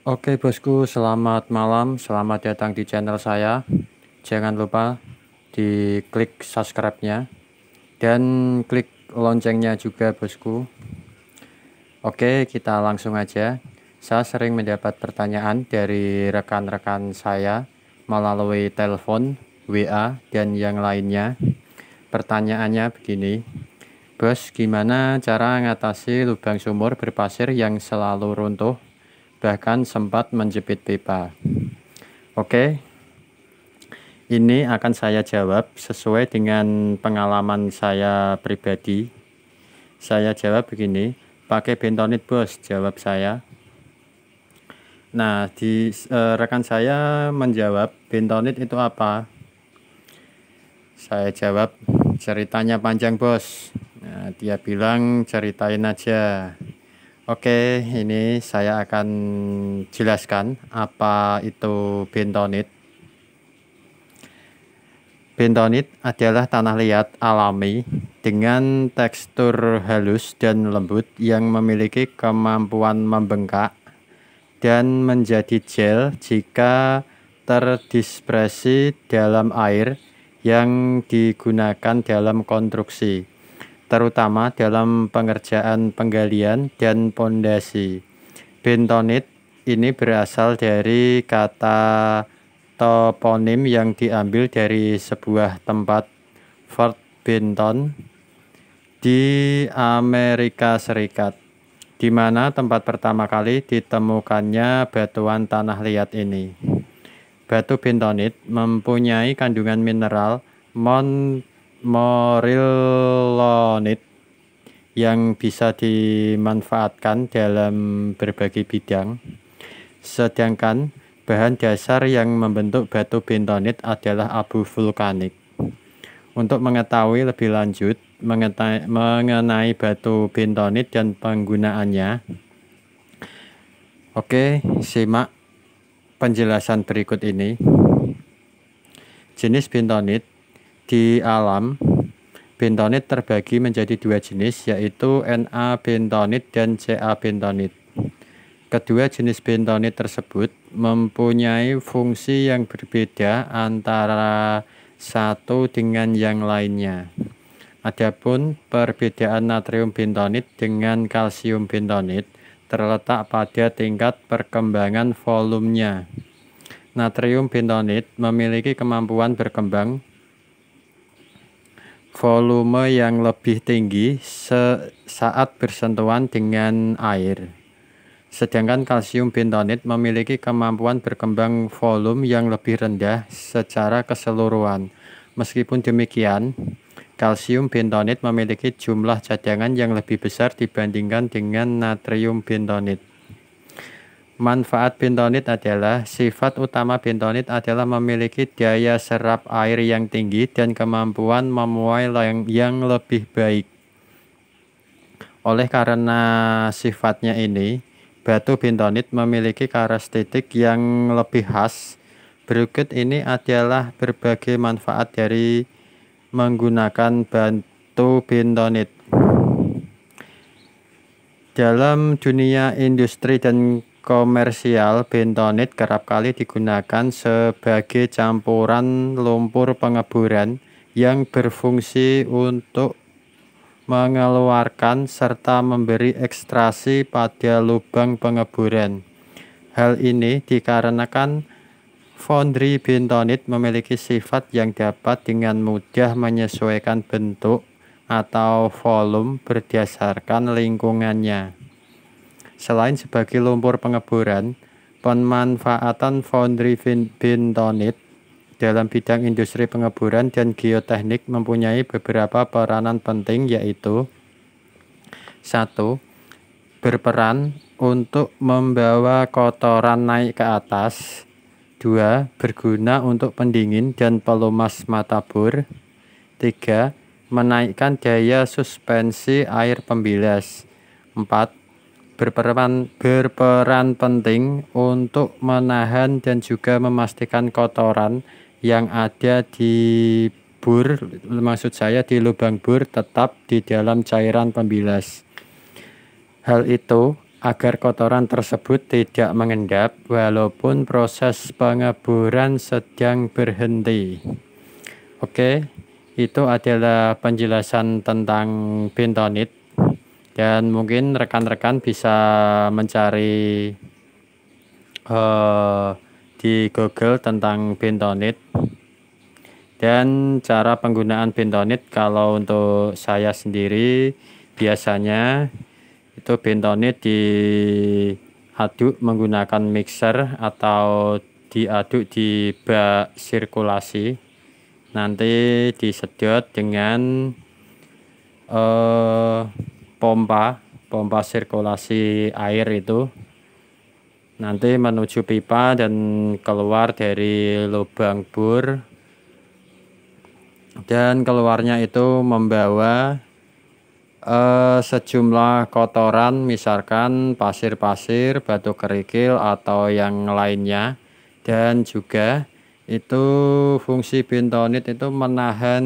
Oke bosku, selamat malam, selamat datang di channel saya. Jangan lupa diklik subscribe-nya dan klik loncengnya juga bosku. Oke, kita langsung aja. Saya sering mendapat pertanyaan dari rekan-rekan saya melalui telepon, WA, dan yang lainnya. Pertanyaannya begini, Bos, gimana cara mengatasi lubang sumur berpasir yang selalu runtuh, bahkan sempat menjepit pipa? Oke, ini akan saya jawab sesuai dengan pengalaman saya pribadi. Saya jawab begini, pakai bentonit bos, jawab saya. Nah, rekan saya menjawab, bentonit itu apa? Saya jawab, ceritanya panjang bos. Nah, dia bilang ceritain aja. Oke, ini saya akan jelaskan apa itu bentonit. Bentonit adalah tanah liat alami dengan tekstur halus dan lembut yang memiliki kemampuan membengkak dan menjadi gel jika terdispersi dalam air yang digunakan dalam konstruksi, terutama dalam pengerjaan penggalian dan pondasi. Bentonit ini berasal dari kata toponim yang diambil dari sebuah tempat Fort Benton di Amerika Serikat, di mana tempat pertama kali ditemukannya batuan tanah liat ini. Batu bentonit mempunyai kandungan mineral morillonit yang bisa dimanfaatkan dalam berbagai bidang. Sedangkan bahan dasar yang membentuk batu bentonit adalah abu vulkanik. Untuk mengetahui lebih lanjut mengenai batu bentonit dan penggunaannya, oke, simak penjelasan berikut ini. Jenis bentonit di alam, bentonit terbagi menjadi dua jenis, yaitu Na bentonit dan Ca bentonit. Kedua jenis bentonit tersebut mempunyai fungsi yang berbeda antara satu dengan yang lainnya. Adapun perbedaan natrium bentonit dengan kalsium bentonit terletak pada tingkat perkembangan volumenya. Natrium bentonit memiliki kemampuan berkembang volume yang lebih tinggi saat bersentuhan dengan air. Sedangkan kalsium bentonit memiliki kemampuan berkembang volume yang lebih rendah secara keseluruhan. Meskipun demikian, kalsium bentonit memiliki jumlah cadangan yang lebih besar dibandingkan dengan natrium bentonit. Manfaat bentonit adalah, sifat utama bentonit adalah memiliki daya serap air yang tinggi dan kemampuan memuai yang lebih baik. Oleh karena sifatnya ini, batu bentonit memiliki karakteristik yang lebih khas. Berikut ini adalah berbagai manfaat dari menggunakan batu bentonit. Dalam dunia industri dan komersial, bentonit kerap kali digunakan sebagai campuran lumpur pengeboran yang berfungsi untuk mengeluarkan serta memberi ekstraksi pada lubang pengeboran. Hal ini dikarenakan foundry bentonit memiliki sifat yang dapat dengan mudah menyesuaikan bentuk atau volume berdasarkan lingkungannya. Selain sebagai lumpur pengeboran, pemanfaatan foundry bentonit dalam bidang industri pengeboran dan geoteknik mempunyai beberapa peranan penting, yaitu 1. Berperan untuk membawa kotoran naik ke atas. 2. Berguna untuk pendingin dan pelumas mata bor. 3. Menaikkan daya suspensi air pembilas. 4. Berperan penting untuk menahan dan juga memastikan kotoran yang ada di bor, maksud saya di lubang bor, tetap di dalam cairan pembilas. Hal itu agar kotoran tersebut tidak mengendap walaupun proses pengeburan sedang berhenti. Oke, itu adalah penjelasan tentang bentonit, dan mungkin rekan-rekan bisa mencari di Google tentang bentonit dan cara penggunaan bentonit. Kalau untuk saya sendiri biasanya itu bentonit diaduk menggunakan mixer atau diaduk di bak sirkulasi, nanti disedot dengan pompa sirkulasi air itu, nanti menuju pipa dan keluar dari lubang bor, dan keluarnya itu membawa sejumlah kotoran, misalkan pasir-pasir, batu kerikil atau yang lainnya. Dan juga itu fungsi bentonit itu menahan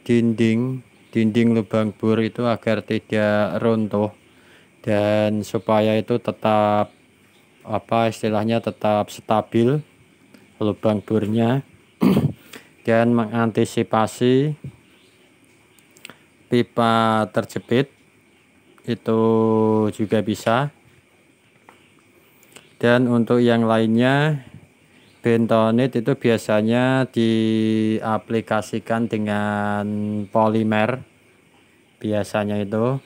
dinding lubang bor itu agar tidak runtuh, dan supaya itu tetap istilahnya tetap stabil lubang bornya dan mengantisipasi pipa terjepit itu juga bisa. Dan untuk yang lainnya, bentonit itu biasanya diaplikasikan dengan polimer biasanya itu.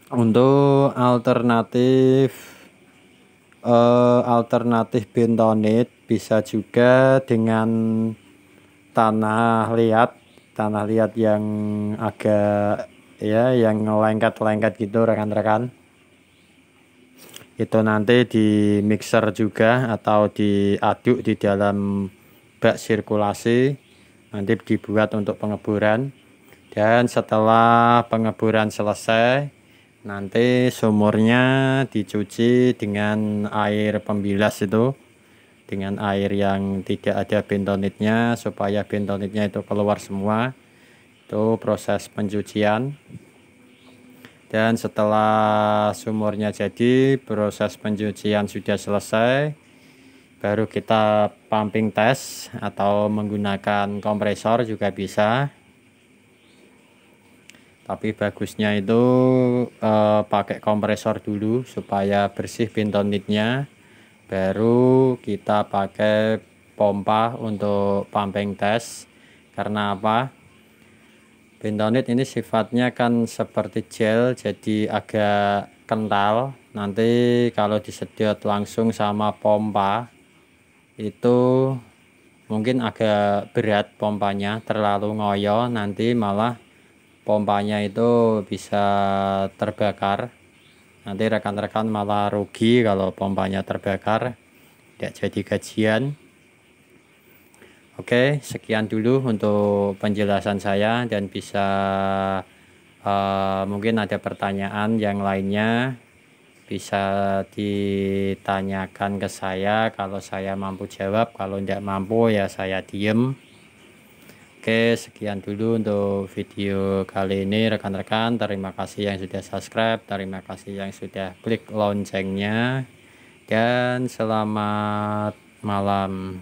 Untuk alternatif bentonit bisa juga dengan tanah liat yang agak yang lengket-lengket gitu rekan-rekan. Itu nanti di mixer juga atau diaduk di dalam bak sirkulasi, nanti dibuat untuk pengeburan. Dan setelah pengeburan selesai, nanti sumurnya dicuci dengan air pembilas itu, dengan air yang tidak ada bentonitnya, supaya bentonitnya itu keluar semua. Itu proses pencucian. Dan setelah sumurnya jadi, proses pencucian sudah selesai, baru kita pumping test atau menggunakan kompresor juga bisa. Tapi bagusnya itu pakai kompresor dulu supaya bersih bentonitnya, baru kita pakai pompa untuk pumping test. Karena apa? Bentonit ini sifatnya kan seperti gel, jadi agak kental. Nanti kalau disedot langsung sama pompa itu mungkin agak berat pompanya, terlalu ngoyo, nanti malah pompanya itu bisa terbakar. Nanti rekan-rekan malah rugi kalau pompanya terbakar, tidak jadi gajian. Oke, sekian dulu untuk penjelasan saya, dan bisa mungkin ada pertanyaan yang lainnya bisa ditanyakan ke saya. Kalau saya mampu jawab, kalau tidak mampu ya saya diem. Oke, sekian dulu untuk video kali ini rekan-rekan. Terima kasih yang sudah subscribe, terima kasih yang sudah klik loncengnya, dan selamat malam.